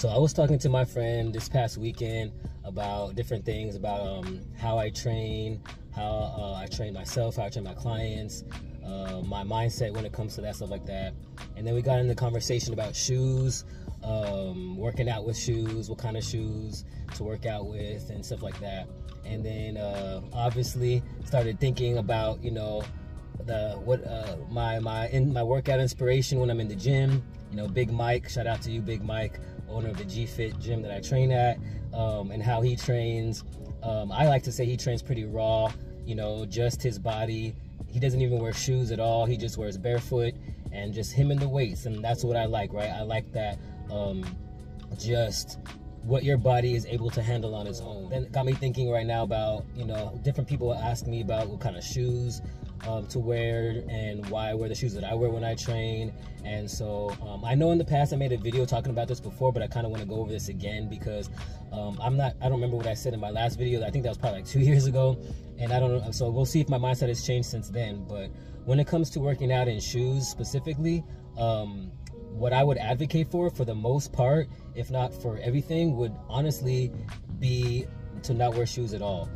So I was talking to my friend this past weekend about different things, about how I train, how I train myself, how I train my clients, my mindset when it comes to that, stuff like that. And then we got into conversation about shoes, working out with shoes, what kind of shoes to work out with and stuff like that. And then obviously started thinking about, you know, my workout inspiration when I'm in the gym. You know, Big Mike, shout out to you, Big Mike, owner of the KBFIT gym that I train at, and how he trains. I like to say he trains pretty raw, you know, just his body. He doesn't even wear shoes at all. He just wears barefoot and just him and the weights. And that's what I like, right? I like that, just what your body is able to handle on its own. Then it got me thinking right now about, you know, different people ask me about what kind of shoes to wear and why I wear the shoes that I wear when I train. And so I know in the past I made a video talking about this before, but I kind of want to go over this again because I don't remember what I said in my last video. I think that was probably like 2 years ago, and I don't know, so we'll see if my mindset has changed since then. But when it comes to working out in shoes specifically, what I would advocate for the most part, if not for everything, would honestly be to not wear shoes at all.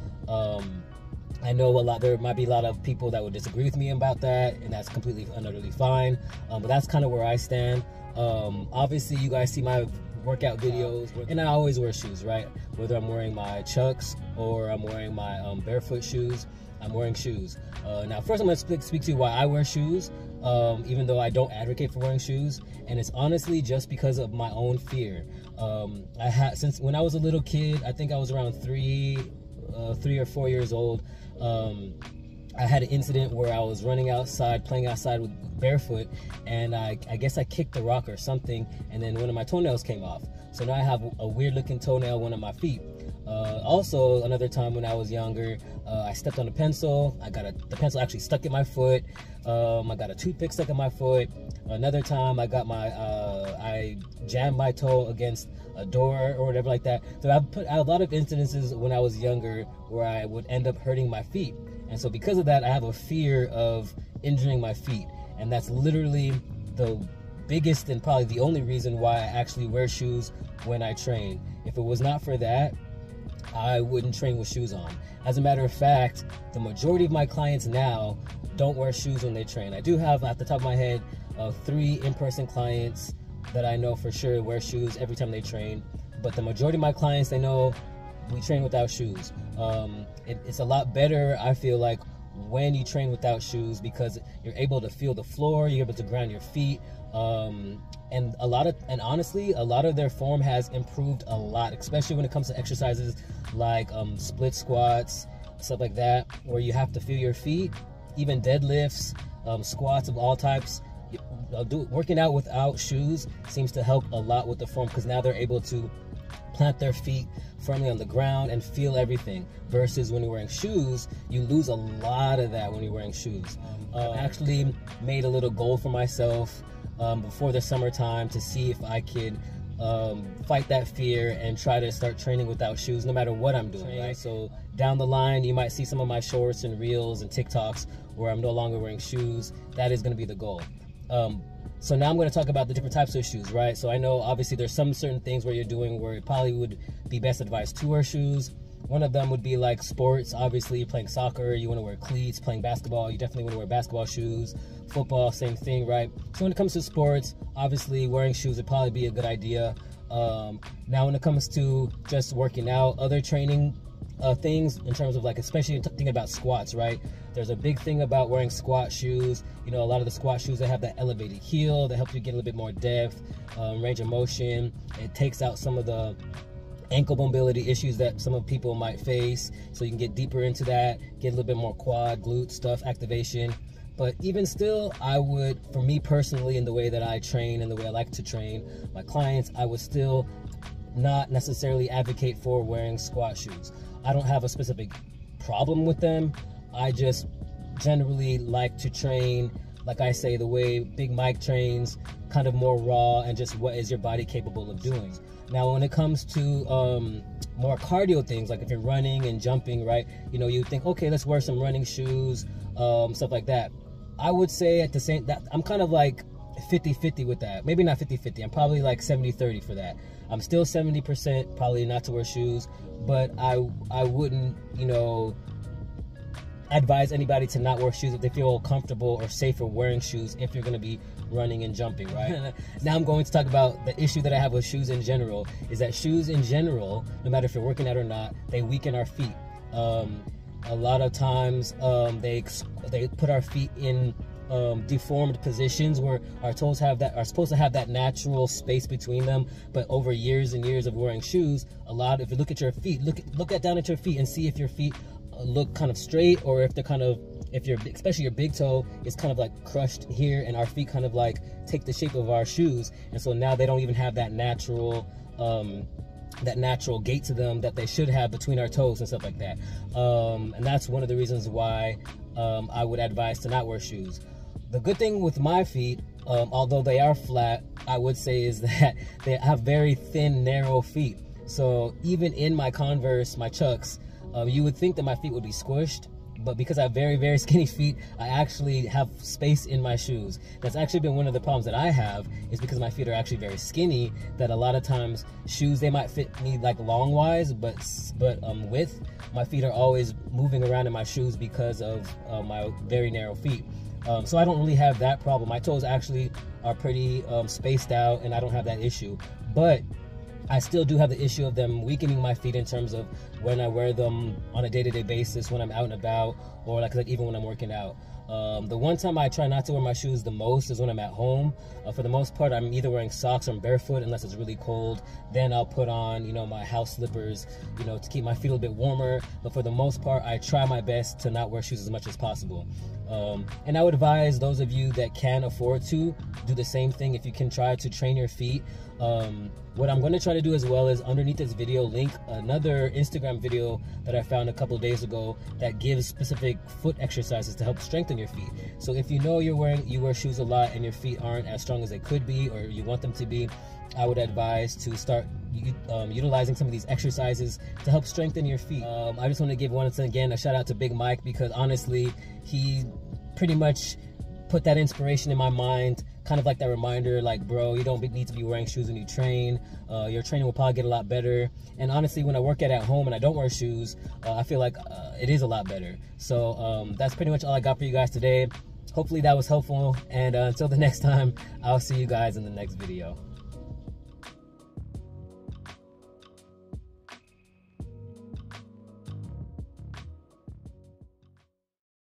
I know there might be a lot of people that would disagree with me about that, and that's completely and utterly fine. But that's kind of where I stand. Obviously, you guys see my workout videos, and I always wear shoes, right? Whether I'm wearing my Chucks or I'm wearing my barefoot shoes, I'm wearing shoes. Now, first I'm going to speak to why I wear shoes, even though I don't advocate for wearing shoes, and it's honestly just because of my own fear. Since when I was a little kid, I think I was around 3 or 4 years old, I had an incident where I was running outside, playing outside with barefoot, and I guess I kicked a rock or something, and then one of my toenails came off. So now I have a weird looking toenail on one of my feet. Also, another time when I was younger, I stepped on a pencil. The pencil actually stuck in my foot. I got a toothpick stuck in my foot. Another time I got I jammed my toe against a door or whatever like that. So I had a lot of incidences when I was younger where I would end up hurting my feet. And so because of that, I have a fear of injuring my feet. And that's literally the biggest and probably the only reason why I actually wear shoes when I train. If it was not for that, I wouldn't train with shoes on. As a matter of fact, the majority of my clients now don't wear shoes when they train. I do have, at the top of my head, 3 in-person clients that I know for sure wear shoes every time they train. But the majority of my clients, they know we train without shoes. It's a lot better, I feel like, when you train without shoes because you're able to feel the floor, you're able to ground your feet. And honestly, a lot of their form has improved a lot, especially when it comes to exercises like split squats, stuff like that, where you have to feel your feet, even deadlifts, squats of all types. Working out without shoes seems to help a lot with the form because now they're able to plant their feet firmly on the ground and feel everything, versus when you're wearing shoes, you lose a lot of that when you're wearing shoes. I actually made a little goal for myself before the summertime to see if I could fight that fear and try to start training without shoes no matter what I'm doing, right? So down the line, you might see some of my shorts and reels and TikToks where I'm no longer wearing shoes. That is going to be the goal. So now I'm going to talk about the different types of shoes, right? So I know obviously there's some certain things where you're doing where it probably would be best advised to wear shoes. One of them would be like sports. Obviously, playing soccer, you want to wear cleats. Playing basketball, you definitely want to wear basketball shoes. Football, same thing, right? So when it comes to sports, obviously wearing shoes would probably be a good idea. Now when it comes to just working out, other training things in terms of like, especially thinking about squats, right? There's a big thing about wearing squat shoes. You know, a lot of the squat shoes, they have that elevated heel that helps you get a little bit more depth, range of motion. It takes out some of the ankle mobility issues that some of people might face, so you can get deeper into that, get a little bit more quad, glute stuff, activation. But even still, I would, for me personally, in the way that I train and the way I like to train my clients, I would still not necessarily advocate for wearing squat shoes. I don't have a specific problem with them. I just generally like to train, like I say, the way Big Mike trains, kind of more raw and just what is your body capable of doing. Now, when it comes to more cardio things, like if you're running and jumping, right, you know, you think, okay, let's wear some running shoes, stuff like that. I would say at the same, that I'm kind of like 50-50 with that. Maybe not 50-50. I'm probably like 70-30 for that. I'm still 70% probably not to wear shoes, but I wouldn't, you know, advise anybody to not wear shoes if they feel comfortable or safer wearing shoes if you're going to be running and jumping, right? Now I'm going to talk about the issue that I have with shoes in general, is that shoes in general, no matter if you're working out or not, they weaken our feet. A lot of times they put our feet in deformed positions where our toes are supposed to have that natural space between them, but over years and years of wearing shoes, if you look at your feet, look down at your feet and see if your feet look kind of straight, or if they're kind of, especially your big toe is kind of like crushed here, and our feet kind of like take the shape of our shoes, and so now they don't even have that natural gait to them that they should have between our toes and stuff like that. And that's one of the reasons why I would advise to not wear shoes. The good thing with my feet, although they are flat, I would say is that they have very thin, narrow feet. So even in my Converse, my Chucks, you would think that my feet would be squished, but because I have very, very skinny feet, I actually have space in my shoes. That's actually been one of the problems that I have, is because my feet are actually very skinny, that a lot of times shoes, they might fit me like long wise, but width, my feet are always moving around in my shoes because of my very narrow feet. So I don't really have that problem. My toes actually are pretty spaced out, and I don't have that issue. But I still do have the issue of them weakening my feet in terms of when I wear them on a day-to-day basis, when I'm out and about, or like even when I'm working out. The one time I try not to wear my shoes the most is when I'm at home. For the most part, I'm either wearing socks or I'm barefoot unless it's really cold. Then I'll put on, you know, my house slippers, you know, to keep my feet a little bit warmer. But for the most part, I try my best to not wear shoes as much as possible. And I would advise those of you that can afford to do the same thing if you can try to train your feet. What I'm going to try to do as well is underneath this video link another Instagram video that I found a couple of days ago that gives specific foot exercises to help strengthen your feet. So if you know you wear shoes a lot and your feet aren't as strong as they could be, or you want them to be, I would advise to start utilizing some of these exercises to help strengthen your feet. I just want to give once again a shout out to Big Mike, because honestly, he pretty much put that inspiration in my mind, kind of like that reminder, like, bro, you don't need to be wearing shoes when you train. Your training will probably get a lot better. And honestly, when I work at home and I don't wear shoes, I feel like it is a lot better. So that's pretty much all I got for you guys today. Hopefully that was helpful, and until the next time, I'll see you guys in the next video.